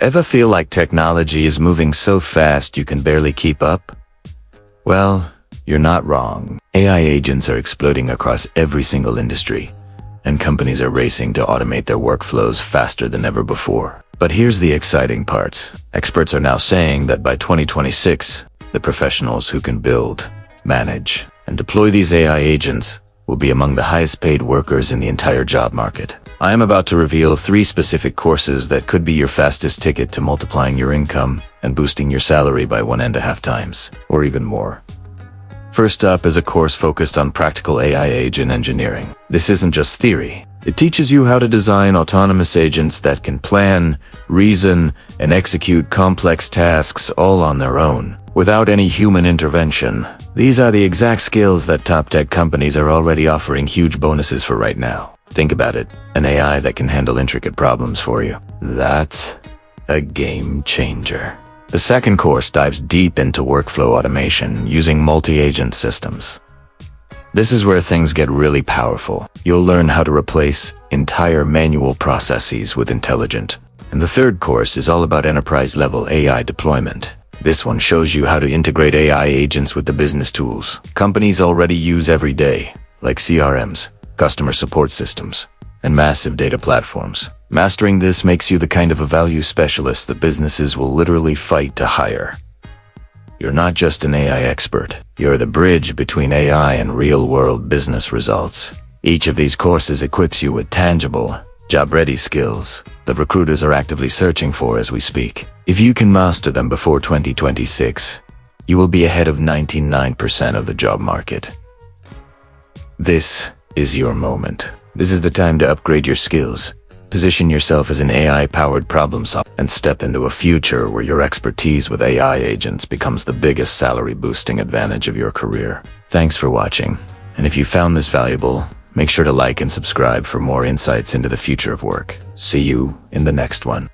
Ever feel like technology is moving so fast you can barely keep up? Well, you're not wrong. AI agents are exploding across every single industry, and companies are racing to automate their workflows faster than ever before. But here's the exciting part. Experts are now saying that by 2026, the professionals who can build, manage, and deploy these AI agents will be among the highest paid workers in the entire job market. I am about to reveal 3 specific courses that could be your fastest ticket to multiplying your income and boosting your salary by 1.5 times, or even more. First up is a course focused on practical AI agent engineering. This isn't just theory. It teaches you how to design autonomous agents that can plan, reason, and execute complex tasks all on their own, without any human intervention. These are the exact skills that top tech companies are already offering huge bonuses for right now. Think about it, an AI that can handle intricate problems for you. That's a game changer. The second course dives deep into workflow automation using multi-agent systems. This is where things get really powerful. You'll learn how to replace entire manual processes with intelligent. And the third course is all about enterprise-level AI deployment. This one shows you how to integrate AI agents with the business tools companies already use every day, like CRMs, customer support systems, and massive data platforms. Mastering this makes you the kind of a value specialist that businesses will literally fight to hire. You're not just an AI expert. You're the bridge between AI and real-world business results. Each of these courses equips you with tangible, job-ready skills that recruiters are actively searching for as we speak. If you can master them before 2026, you will be ahead of 99% of the job market. This is your moment. This is the time to upgrade your skills, position yourself as an AI-powered problem solver, and step into a future where your expertise with AI agents becomes the biggest salary-boosting advantage of your career. Thanks for watching, and if you found this valuable, make sure to like and subscribe for more insights into the future of work. See you in the next one.